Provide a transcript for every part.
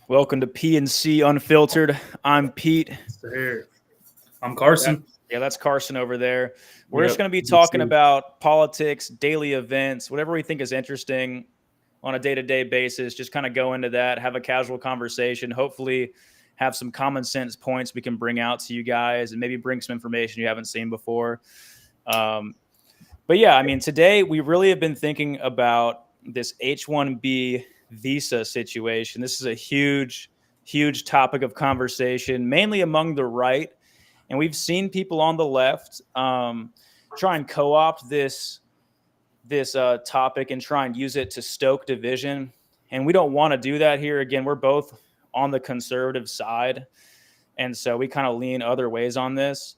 Welcome to P&C Unfiltered. I'm Pete. Sir. I'm That, Carson. yeah, that's Carson over there. We're just Yep. going to be Good to talking see you. about politics, daily events, whatever we think is interesting on a day-to-day basis. Just kind of go into that, have a casual conversation, hopefully have some common sense points we can bring out to you guys and maybe bring some information you haven't seen before. Um, but yeah, I mean, today we really have been thinking about this H1B visa situation. This is a huge topic of conversation, mainly among the right. And we've seen people on the left try and co-opt this topic and try and use it to stoke division. And we don't want to do that here. Again, we're both on the conservative side, and so we kind of lean other ways on this.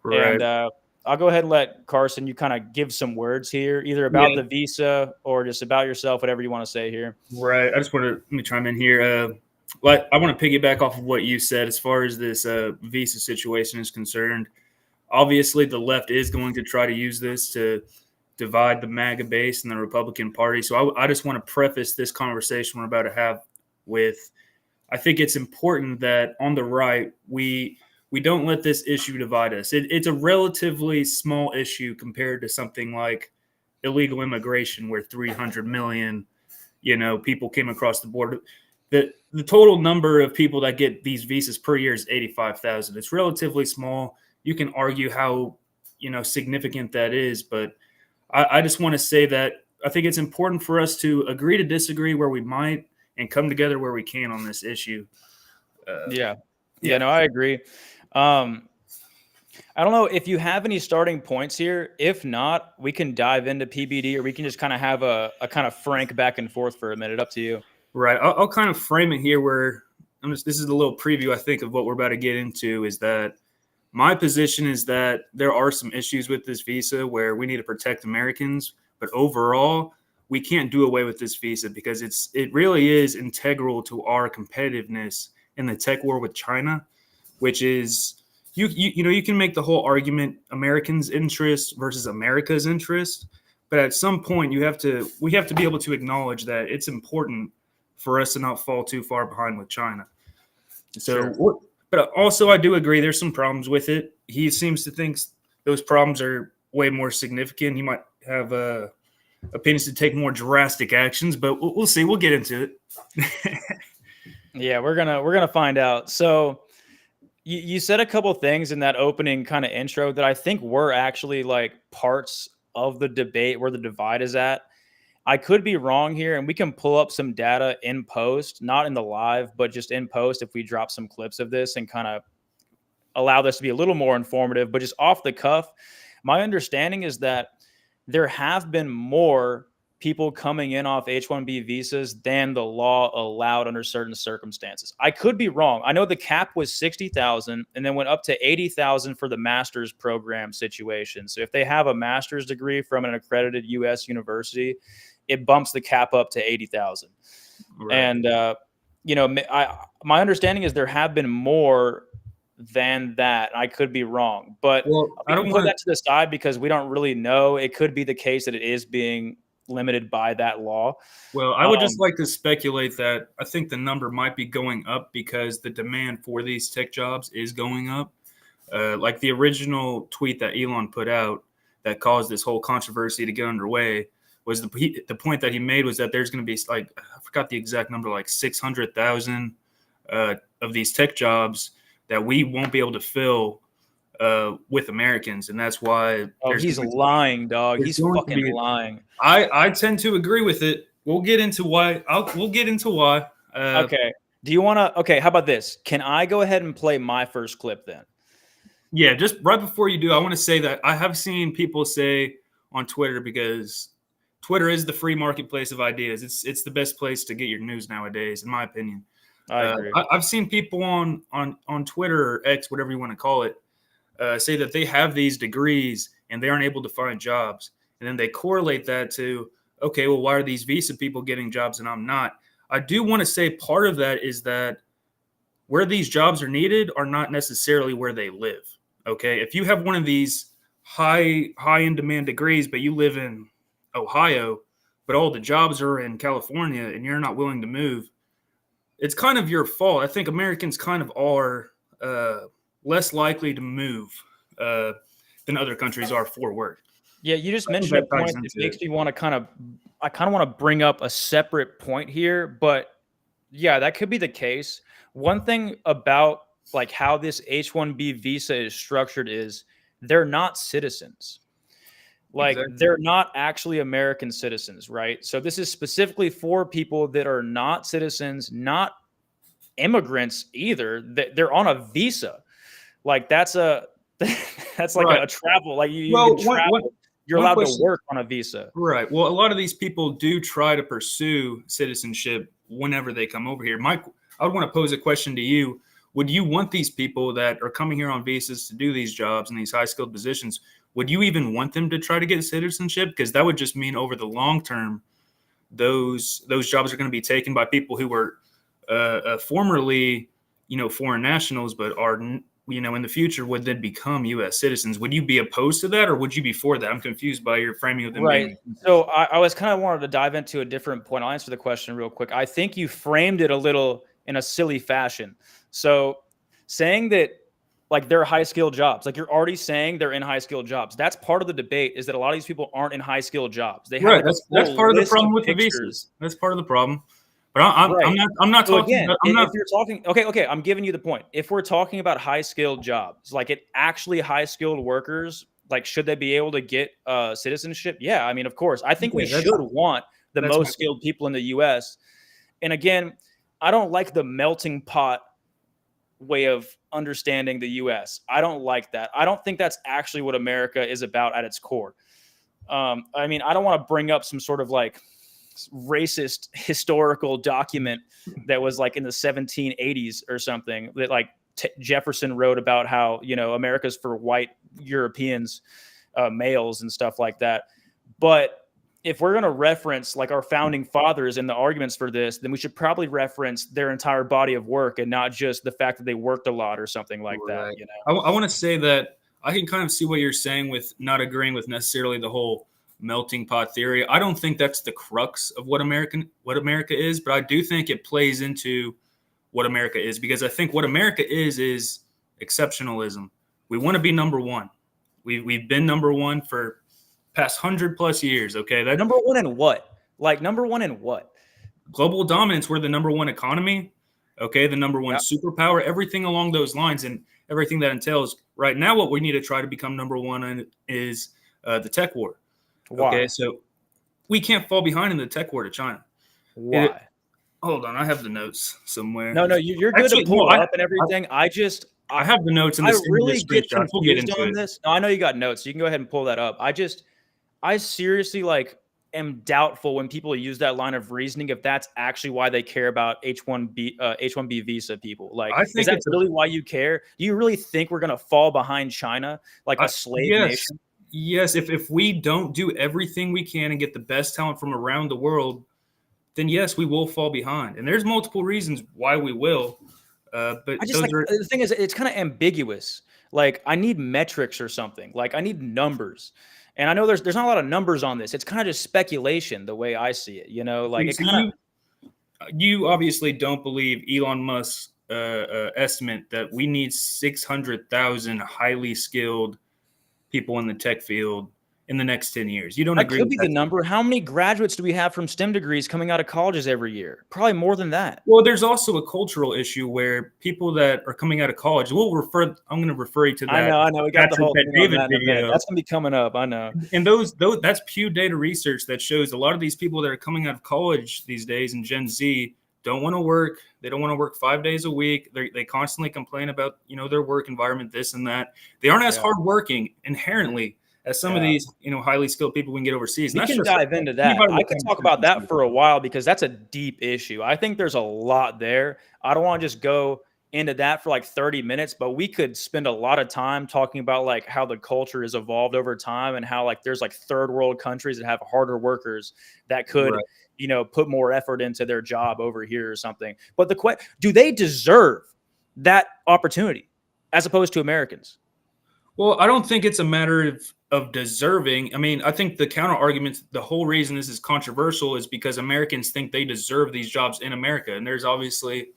And Right. I'll go ahead and let Carson, you kind of give some words here, either about Yeah. the visa or just about yourself, whatever you want to say here. Right. I just want to let me chime in here. Like I want to piggyback off of what you said as far as this visa situation is concerned. Obviously, the left is going to try to use this to divide the MAGA base and the Republican Party. So I just want to preface this conversation we're about to have with I think it's important that on the right we don't let this issue divide us. It's a relatively small issue compared to something like illegal immigration, where 300 million people came across the border. The total number of people that get these visas per year is 85,000. It's relatively small. You can argue how significant that is, but I just want to say that I think it's important for us to agree to disagree where we might and come together where we can on this issue. Yeah. Yeah, Yeah. no, I agree. Um, I don't know if you have any starting points here. If not, we can dive into PBD or we can just kind of have a kind of frank back and forth for a minute. Up to you. Right. I'll kind of frame it here where this is a little preview, I think, of what we're about to get into is that my position is that there are some issues with this visa where we need to protect Americans, but overall, we can't do away with this visa because it really is integral to our competitiveness in the tech war with China, which is you can make the whole argument Americans' interest versus America's interest, but at some point we have to be able to acknowledge that it's important for us to not fall too far behind with China. Sure. So, but also I do agree there's some problems with it. He seems to think those problems are way more significant. He might have opinions to take more drastic actions, but we'll see. We'll get into it. Yeah, we're gonna find out. So you said a couple things in that opening kind of intro that I think were actually like parts of the debate where the divide is at. I could be wrong here, and we can pull up some data in post, not in the live, but just in post if we drop some clips of this and kind of allow this to be a little more informative. But just off the cuff, my understanding is that there have been more people coming in off H1B visas than the law allowed under certain circumstances. I could be wrong. I know the cap was 60,000 and then went up to 80,000 for the master's program situation. So if they have a master's degree from an accredited US university, it bumps the cap up to 80,000. Right. And my understanding is there have been more than that. I could be wrong, but Well, we I can don't put want that to the side because we don't really know. It could be the case that it is being limited by that law. Well, I would just Um, like to speculate that I think the number might be going up because the demand for these tech jobs is going up. Like the original tweet that Elon put out that caused this whole controversy to get underway was the point that he made was that there's going to be like I forgot the exact number, like 600,000 of these tech jobs that we won't be able to fill with Americans, and that's why oh, he's lying, dog. there's He's going to fucking be. lying. I tend to agree with it. We'll get into why. We'll get into why. Okay. Do you want to? Okay. How about this? Can I go ahead and play my first clip then? Yeah, just right before you do, I want to say that I have seen people say on Twitter, because Twitter is the free marketplace of ideas. It's the best place to get your news nowadays, in my opinion. I agree. I've seen people on Twitter or X, whatever you want to call it, say that they have these degrees and they aren't able to find jobs, and then they correlate that to, okay, well, why are these visa people getting jobs and I'm not? I do want to say part of that is that where these jobs are needed are not necessarily where they live. Okay, if you have one of these high in demand degrees, but you live in Ohio, but all the jobs are in California and you're not willing to move, it's kind of your fault. I think Americans kind of are less likely to move than other countries are for work. Yeah, you just I think mentioned a that ties point that into makes it. me want to I kind of want to bring up a separate point here, but yeah, that could be the case. One thing about like how this H1B visa is structured is they're not citizens. Like Exactly. they're not actually American citizens, right? So this is specifically for people that are not citizens, not immigrants either. They're on a visa. Like that's a that's like Right. a travel. Like you can Well, one travel. You're one allowed to question. work on a visa. Right. Well, a lot of these people do try to pursue citizenship whenever they come over here. Mike, I would want to pose a question to you. Would you want these people that are coming here on visas to do these jobs in these high skilled positions? Would you even want them to try to get citizenship? Because that would just mean over the long term, those jobs are going to be taken by people who were formerly, foreign nationals, but are in the future would then become U.S. citizens. Would you be opposed to that, or would you be for that? I'm confused by your framing of them being Right. So I was kind of wanted to dive into a different point. I'll answer the question real quick. I think you framed it a little in a silly fashion. So saying that like they're high skilled jobs, like you're already saying they're in high skilled jobs. That's part of the debate is that a lot of these people aren't in high skilled jobs. They have right. like a That's full part of the list of problem with the pictures. visas. That's part of the problem. But I'm Right. not I'm not So talking again, about I'm if not you're talking, okay, I'm giving you the point. If we're talking about high skilled jobs, like it actually high skilled workers, like should they be able to get citizenship? Yeah, I mean, of course. I think we okay. should want the That's my most skilled people in the U.S. And again, I don't like the melting pot way of understanding the U.S. I don't like that. I don't think that's actually what America is about at its core. I mean, I don't want to bring up some sort of like racist historical document that was like in the 1780s or something that like Jefferson wrote about how America's for white Europeans, males and stuff like that. But if we're going to reference like our founding fathers and the arguments for this, then we should probably reference their entire body of work and not just the fact that they worked a lot or something like that. right. I want to say that I can kind of see what you're saying with not agreeing with necessarily the whole melting pot theory. I don't think that's the crux of what America is, but I do think it plays into what America is because I think what America is exceptionalism. We want to be number one. We've been number one for past 100+ years. Okay, that Number one in what? Like number one in what? global dominance. We're the number one economy. Okay, the number one Yeah. superpower. Everything along those lines and everything that entails. Right now, what we need to try to become number one in is the tech war. Okay, Why? so we can't fall behind in the tech war to China. It, Why? hold on, I have the notes somewhere. No, you're good to Actually, no, pull it up and everything. I have the notes in I this in really this get screenshot. We'll get confused into on it. this. No, I know you got notes. So you can go ahead and pull that up. I seriously like am doubtful when people use that line of reasoning if that's actually why they care about H1B visa people. Like, I is think that it's really why you care? Do you really think we're gonna fall behind China like a slave yes, nation? yes. If we don't do everything we can and get the best talent from around the world, then yes, we will fall behind. And there's multiple reasons why we will. But I just those like are the thing is it's kind of ambiguous. Like I need metrics or something. Like I need numbers. And I know there's not a lot of numbers on this. It's kind of just speculation the way I see it, like okay. it So kind of you obviously don't believe Elon Musk's estimate that we need 600,000 highly skilled people in the tech field in the next 10 years. You don't that agree could with be the that? number. How many graduates do we have from STEM degrees coming out of colleges every year? Probably more than that. Well, there's also a cultural issue where people that are coming out of college, I'm going to refer you to that I know. We got the Patrick whole Bet thing on David that in a minute. video. That's gonna be coming up. I know. And that's Pew data research that shows a lot of these people that are coming out of college these days in Gen Z don't want to work. They don't want to work 5 days a week. They constantly complain about their work environment, this and that. They aren't as Yeah. hardworking inherently as some of Yeah. these highly skilled people we can get overseas. And We that's can just dive into that. anybody I with could common talk sense about can see that it. for a while because that's a deep issue. I think there's a lot there. I don't want to just go into that for like 30 minutes, but we could spend a lot of time talking about like how the culture has evolved over time and how like there's like third world countries that have harder workers that could, Right. put more effort into their job over here or something. But do they deserve that opportunity as opposed to Americans? Well, I don't think it's a matter of deserving. I mean, I think the counter argument, the whole reason this is controversial is because Americans think they deserve these jobs in America. And there's obviously,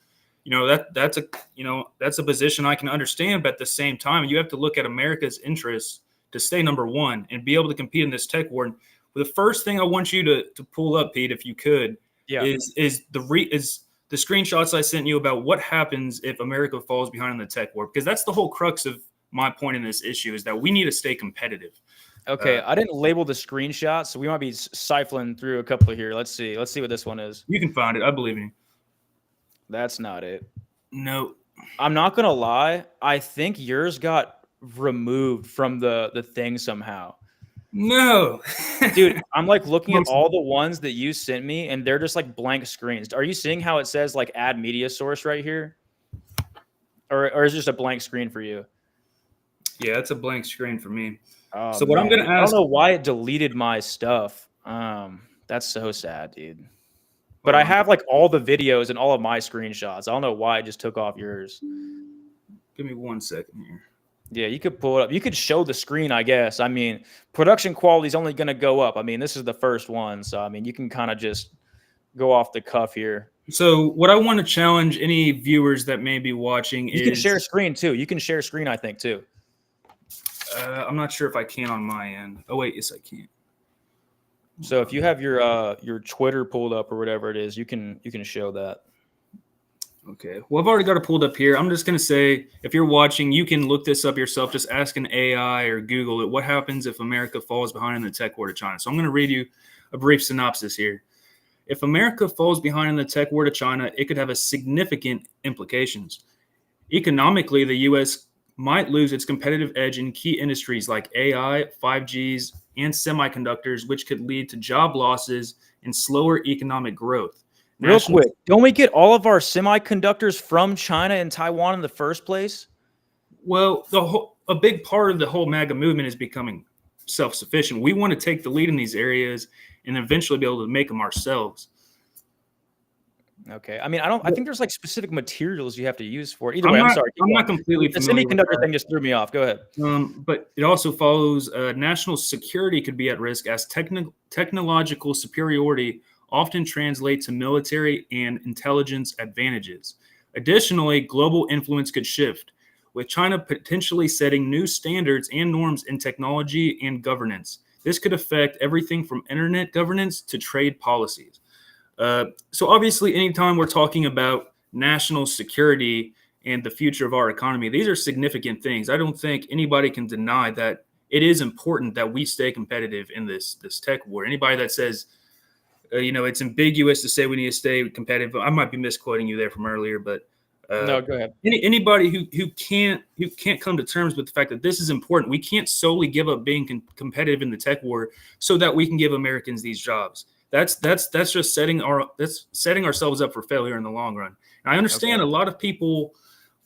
that's a position I can understand. But at the same time, you have to look at America's interests to stay number one and be able to compete in this tech war. And the first thing I want you to pull up, Pete, if you could, is the screenshots I sent you about what happens if America falls behind in the tech war, because that's the whole crux of my point in this issue, is that we need to stay competitive. Okay, I didn't label the screenshot, so we might be siphoning through a couple here. Let's see what this one is. You can find it. I believe in you. That's not it. No. I'm not gonna lie. I think yours got removed from the thing somehow. No. Dude, I'm like looking at all the ones that you sent me, and they're just like blank screens. Are you seeing how it says like add media source right here? Or is it just a blank screen for you? Yeah, it's a blank screen for me. Oh, so what I'm going to ask, I don't know why it deleted my stuff. That's so sad, dude. But I have like all the videos and all of my screenshots. I don't know why it just took off yours. Give me 1 second here. Yeah, you could pull it up. You could show the screen, I guess. I mean, production quality is only going to go up. I mean, this is the first one. So, I mean, you can kind of just go off the cuff here. So what I want to challenge any viewers that may be watching is... You can share screen, too. You can share screen, I think, too. I'm not sure if I can on my end. Oh, wait. Yes, I can. So if you have your Twitter pulled up or whatever it is, you can show that. Okay. Well, I've already got it pulled up here. I'm just going to say, if you're watching, you can look this up yourself. Just ask an AI or Google it. What happens if America falls behind in the tech war to China? So I'm going to read you a brief synopsis here. If America falls behind in the tech war to China, it could have a significant implications. Economically, the U.S. might lose its competitive edge in key industries like AI, 5Gs, and semiconductors, which could lead to job losses and slower economic growth. Real quick, don't we get all of our semiconductors from China and Taiwan in the first place? Well, a big part of the whole MAGA movement is becoming self-sufficient. We want to take the lead in these areas and eventually be able to make them ourselves. Okay. I mean, I think there's like specific materials you have to use for it. Either way, I'm sorry. I'm not completely familiar. The semiconductor thing just threw me off. Go ahead. But it also follows national security could be at risk as technological superiority often translate to military and intelligence advantages. Additionally, global influence could shift, with China potentially setting new standards and norms in technology and governance. This could affect everything from internet governance to trade policies. So obviously, anytime we're talking about national security and the future of our economy, these are significant things. I don't think anybody can deny that it is important that we stay competitive in this tech war. Anybody that says, it's ambiguous to say we need to stay competitive. I might be misquoting you there from earlier, but no, go ahead. Anybody who can't come to terms with the fact that this is important. We can't solely give up being competitive in the tech war so that we can give Americans these jobs. That's just setting ourselves up for failure in the long run. And I understand a lot of people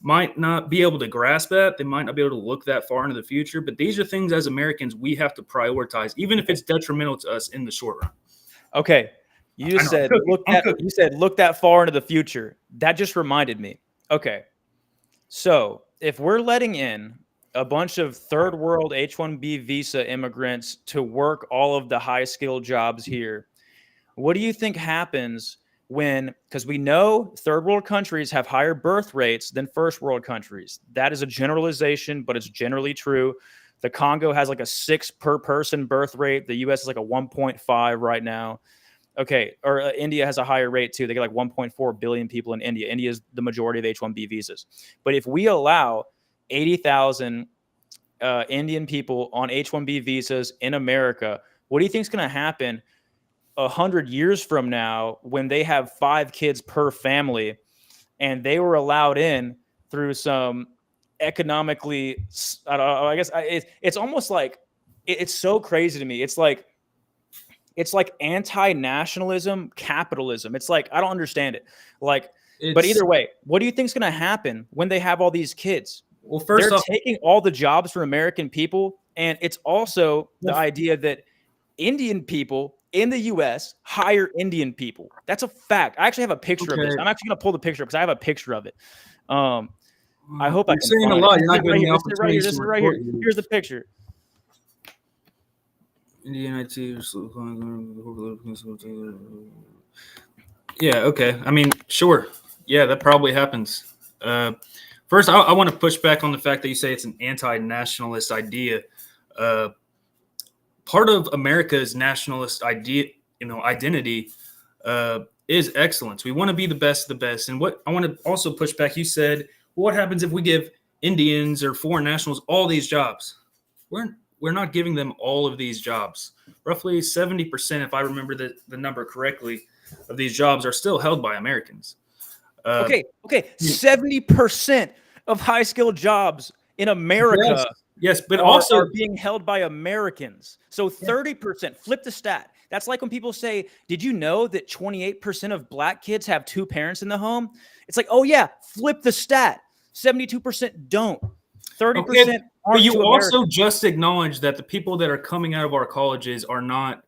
might not be able to grasp that. They might not be able to look that far into the future. But these are things as Americans we have to prioritize, even if it's detrimental to us in the short run. Okay. You said look that far into the future. That just reminded me. Okay. So if we're letting in a bunch of third world H1B visa immigrants to work all of the high skilled jobs here, what do you think happens because we know third world countries have higher birth rates than first world countries. That is a generalization, but it's generally true. The Congo has like a 6 per person birth rate. The US is like a 1.5 right now. Okay. Or India has a higher rate too. They get like 1.4 billion people in India. India is the majority of H1B visas. But if we allow 80,000 Indian people on H1B visas in America, what do you think is going to happen 100 years from now when they have 5 kids per family and they were allowed in through some economically, I don't know, I guess it's almost like it's so crazy to me. It's like anti-nationalism, capitalism. It's like, I don't understand it. But either way, what do you think is going to happen when they have all these kids? Well, first they're taking all the jobs from American people. And it's also the idea that Indian people in the U.S. hire Indian people. That's a fact. I actually have a picture of this. I'm actually going to pull the picture because I have a picture of it. I hope I can saying find a lot. it. You're not getting the This is right here. Here's the picture. Indian IT. Yeah. Okay. I mean, sure. Yeah, that probably happens. First, I want to push back on the fact that you say it's an anti-nationalist idea. Uh, Part of America's nationalist idea, identity, is excellence. We want to be the best of the best. And what I want to also push back, you said, what happens if we give Indians or foreign nationals all these jobs? We're not giving them all of these jobs. Roughly 70%, if I remember the number correctly, of these jobs are still held by Americans. Okay, 70% of high skilled jobs in America yes, but are also being held by Americans. So 30%, flip the stat. That's like when people say, did you know that 28% of black kids have two parents in the home? It's like, oh yeah, flip the stat. 72% don't. 30% okay, but aren't you to also Americans. just acknowledge that the people that are coming out of our colleges are not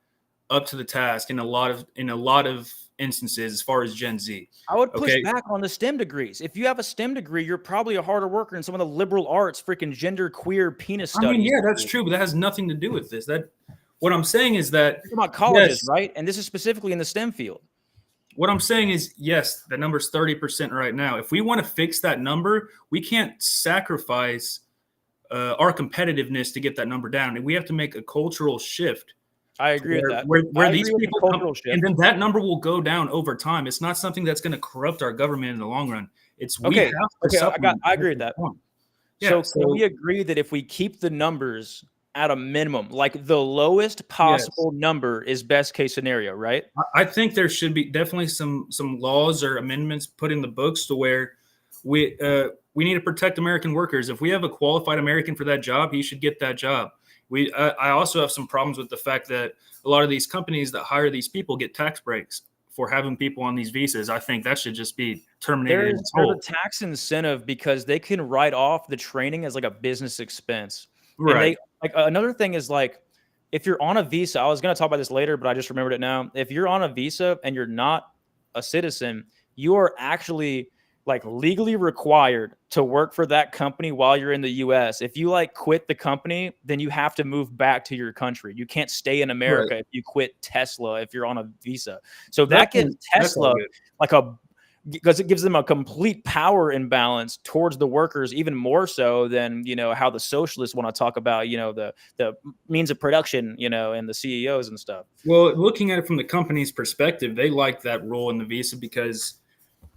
up to the task in a lot of instances as far as Gen Z. I would push Okay, back on the STEM degrees. If you have a STEM degree, you're probably a harder worker in some of the liberal arts, freaking gender queer penis I mean, studies. yeah, that's true, but that has nothing to do with this. That what I'm saying is that You're talking about colleges, yes, right? And this is specifically in the STEM field. what I'm saying is yes, the number's 30% right now. If we want to fix that number, we can't sacrifice our competitiveness to get that number down, and we have to make a cultural shift I agree with that. where I these agree with the people come, cultural shift. and then that number will go down over time. It's not something that's going to corrupt our government in the long run. It's we have to supplement. I agree with that. Yeah, So can we agree that if we keep the numbers at a minimum, like the lowest possible number is best case scenario, right? I think there should be definitely some laws or amendments put in the books to where we need to protect American workers. If we have a qualified American for that job, he should get that job. I also have some problems with the fact that a lot of these companies that hire these people get tax breaks for having people on these visas. I think that should just be terminated. There's a tax incentive because they can write off the training as like a business expense. And Right. they like another thing is like if you're on a visa, I was going to talk about this later, but I just remembered it now. If you're on a visa and you're not a citizen, you are actually like legally required to work for that company while you're in the US. If you like quit the company, then you have to move back to your country. You can't stay in America if you quit Tesla if you're on a visa. So that gives Tesla like a because it gives them a complete power imbalance towards the workers, even more so than how the socialists want to talk about the means of production, and the CEOs and stuff. Well, looking at it from the company's perspective, they like that role in the visa because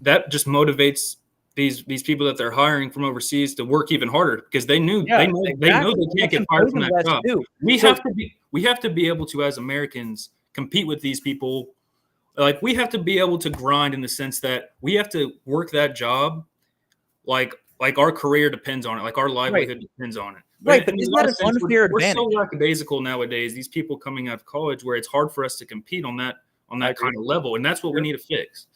that just motivates these people that they're hiring from overseas to work even harder because they know they can't get fired from that job. We have to be able to, as Americans, compete with these people. Like we have to be able to grind in the sense that we have to work that job like our career depends on it, like our livelihood depends on it. Right, but isn't that an unfair advantage? We're so lackadaisical nowadays, these people coming out of college, where it's hard for us to compete on that kind of level, and that's what we need to fix.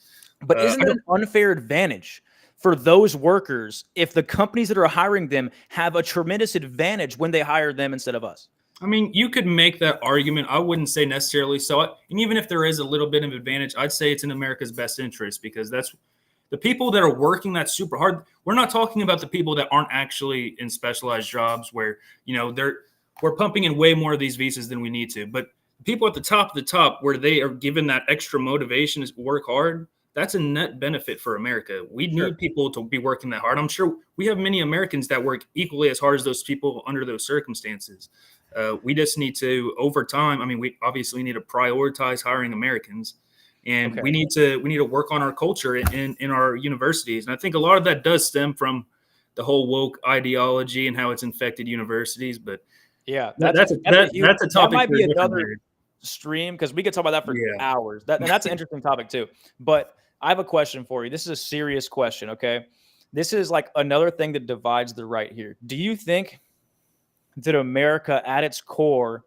But isn't it an unfair advantage for those workers if the companies that are hiring them have a tremendous advantage when they hire them instead of us? I mean, you could make that argument. I wouldn't say necessarily so. And even if there is a little bit of advantage, I'd say it's in America's best interest because that's the people that are working that super hard. We're not talking about the people that aren't actually in specialized jobs where, we're pumping in way more of these visas than we need to. But people at the top where they are given that extra motivation to work hard, that's a net benefit for America. We need people to be working that hard. I'm sure we have many Americans that work equally as hard as those people under those circumstances. We just need to, over time, I mean, we obviously need to prioritize hiring Americans, and we need to work on our culture in our universities. And I think a lot of that does stem from the whole woke ideology and how it's infected universities. But yeah, that's a topic. That might be another stream because we could talk about that for hours. And that's an interesting topic too. But I have a question for you. This is a serious question. Okay, this is like another thing that divides the right here. Do you think that America at its core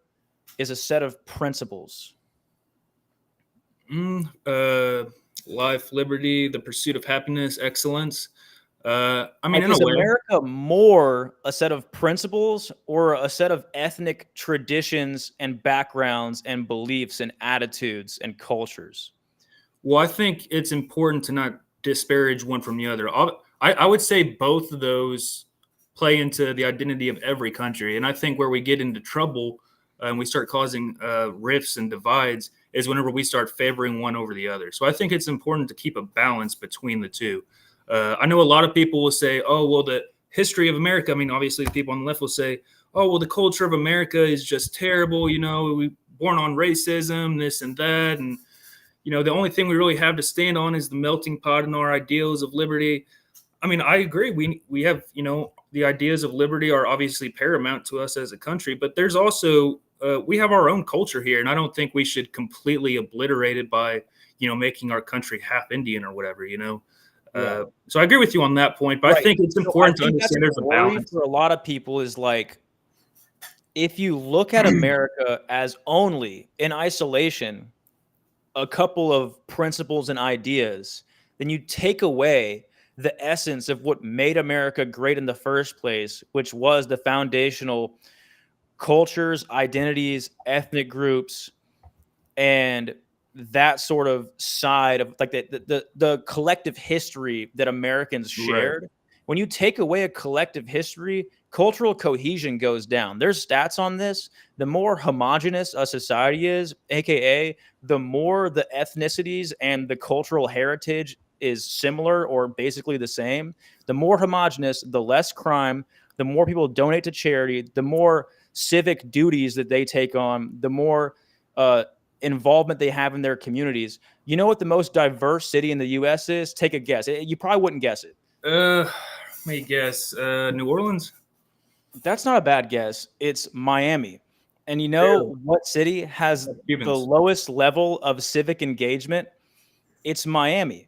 is a set of principles? Life, liberty, the pursuit of happiness, excellence. I mean, like, is America more a set of principles or a set of ethnic traditions and backgrounds and beliefs and attitudes and cultures? Well, I think it's important to not disparage one from the other. I would say both of those play into the identity of every country. And I think where we get into trouble and we start causing rifts and divides is whenever we start favoring one over the other. So I think it's important to keep a balance between the two. I know a lot of people will say, oh, well, the history of America, I mean, obviously the people on the left will say, oh, well, the culture of America is just terrible. You know, we born on racism, this and that. And, you know, the only thing we really have to stand on is the melting pot and our ideals of liberty. I mean, I agree. We have, you know, the ideas of liberty are obviously paramount to us as a country, but there's also, we have our own culture here. And I don't think we should completely obliterate it by, you know, making our country half Indian or whatever, you know. Yeah. So I agree with you on that point, but I think it's important to understand there's a balance. For a lot of people is like, if you look at America as only in isolation, a couple of principles and ideas, then you take away the essence of what made America great in the first place, which was the foundational cultures, identities, ethnic groups, and that sort of side of like the collective history that Americans shared. Right. When you take away a collective history, cultural cohesion goes down. There's stats on this. The more homogenous a society is, aka the more the ethnicities and the cultural heritage is similar or basically the same, the more homogenous, the less crime, the more people donate to charity, the more civic duties that they take on, the more involvement they have in their communities. You know what the most diverse city in the U.S. is? Take a guess. You probably wouldn't guess it. Let me guess. New Orleans? That's not a bad guess. It's Miami. And you know what city has the lowest level of civic engagement? It's Miami.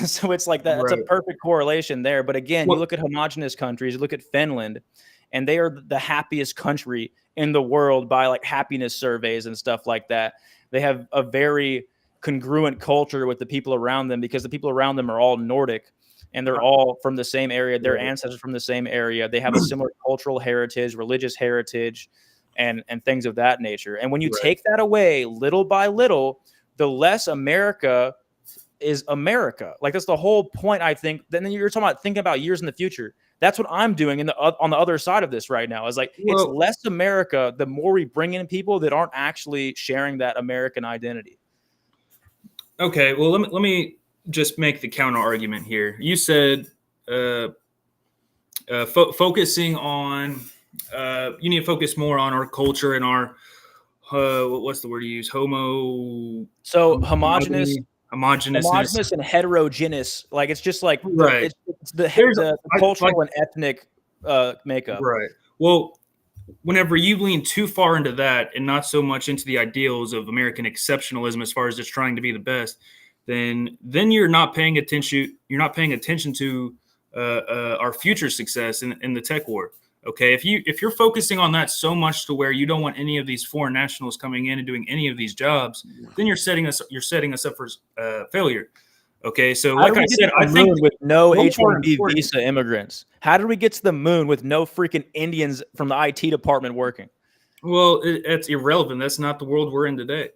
So it's like that. That's a perfect correlation there. But again, you look at homogenous countries, you look at Finland, and they are the happiest country in the world by like happiness surveys and stuff like that. They have a very congruent culture with the people around them because the people around them are all Nordic and they're all from the same area. Their ancestors from the same area. They have a similar cultural heritage, religious heritage, and things of that nature. And when you take that away little by little, the less America is America. Like that's the whole point, I think. Then you're talking about thinking about years in the future. That's what I'm doing on the other side of this right now. Is like it's less America the more we bring in people that aren't actually sharing that American identity. Okay, well let me just make the counter argument here. You said focusing on you need to focus more on our culture and our what's the word you use? Homogeneous and heterogeneous. Like it's just like it's the cultural and ethnic makeup. Right. Well, whenever you lean too far into that and not so much into the ideals of American exceptionalism as far as just trying to be the best, then you're not paying attention. You're not paying attention to our future success in the tech war. Okay, if you're focusing on that so much to where you don't want any of these foreign nationals coming in and doing any of these jobs, then you're setting us up for failure. Okay, so like I said, I think with no H1B visa immigrants, how did we get to the moon with no freaking Indians from the IT department working? Well, it's irrelevant. That's not the world we're in today.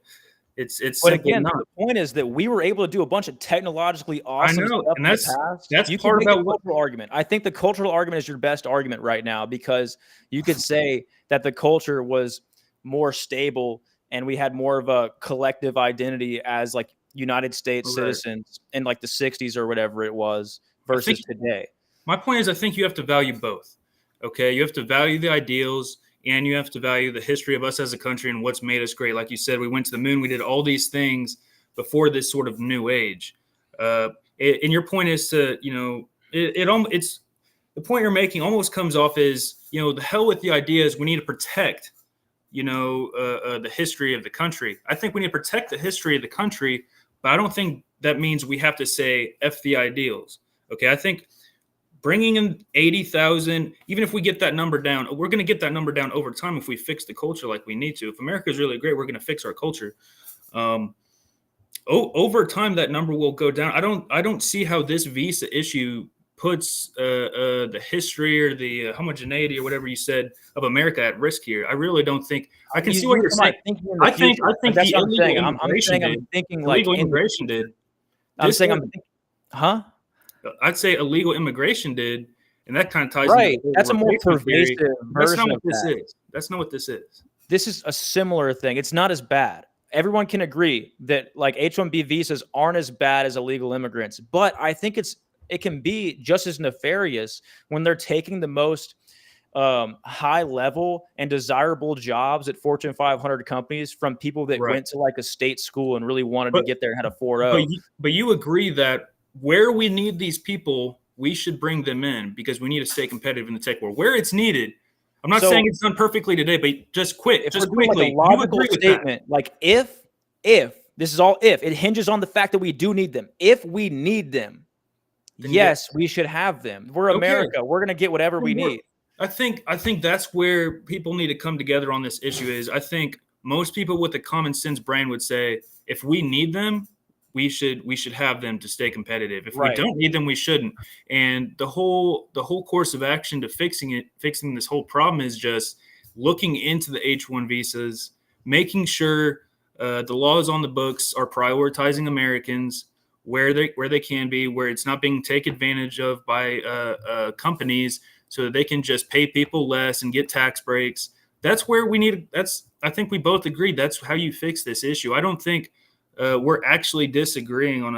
It's but again, not. The point is that we were able to do a bunch of technologically awesome stuff and that's in the past. That's part about the cultural argument. I think the cultural argument is your best argument right now because you could say that the culture was more stable and we had more of a collective identity as like United States citizens in like the 60s or whatever it was versus today. My point is I think you have to value both. Okay, you have to value the ideals and you have to value the history of us as a country and what's made us great. Like you said, we went to the moon. We did all these things before this sort of new age. And your point is to, you know, it's the point you're making almost comes off as, you know, the hell with the ideas. We need to protect, you know, the history of the country. I think we need to protect the history of the country, but I don't think that means we have to say F the ideals. Okay, I think bringing in 80,000, even if we get that number down, we're going to get that number down over time if we fix the culture like we need to. If America is really great, we're going to fix our culture. Over time, that number will go down. I don't see how this visa issue puts the history or the homogeneity or whatever you said of America at risk here. I really don't think. I can see what you're saying. I think that's what I'm saying. I'm thinking like illegal immigration did. Huh? I'd say illegal immigration did, and that kind of ties into that's a more pervasive version. That's not what this is. That's not what this is. this is a similar thing. It's not as bad. Everyone can agree that like H1B visas aren't as bad as illegal immigrants, but I think it can be just as nefarious when they're taking the most high level and desirable jobs at Fortune 500 companies from people that Right. went to like a state school and really wanted to But get there and had a but 4.0. but you agree that where we need these people, we should bring them in because we need to stay competitive in the tech world. Where it's needed, I'm not saying So it's done perfectly today, but just if we're just doing like a quickly, you logical agree with that? statement, like if this is all if it hinges on the fact that we do need them. If we need them, Then yes. yes, we should have them. We're Okay. America. We're gonna get whatever we need. I think that's where people need to come together on this issue. Is I think most people with a common sense brain would say if we need them, we should have them to stay competitive. If we Right. don't need them, we shouldn't. And the whole course of action to fixing this whole problem is just looking into the H1 visas, making sure the laws on the books are prioritizing Americans where they can be, where it's not being taken advantage of by companies, so that they can just pay people less and get tax breaks. That's where we need. I think we both agree that's how you fix this issue. I don't think we're actually disagreeing on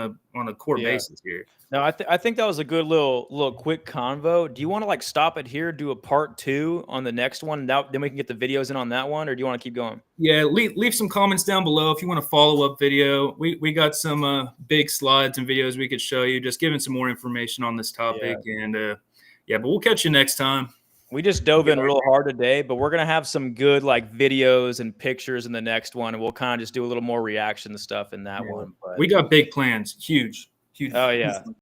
a core basis here. No, I think that was a good little quick convo. Do you want to like stop it here, do a part 2 on the next one? Now then we can get the videos in on that one, or do you want to keep going? Yeah, leave some comments down below if you want a follow-up video. We got some big slides and videos we could show you, just giving some more information on this topic. And but we'll catch you next time. We just dove in real hard today, but we're going to have some good like videos and pictures in the next one. And we'll kind of just do a little more reaction to stuff in that one. But we got big plans. Huge. Oh, yeah.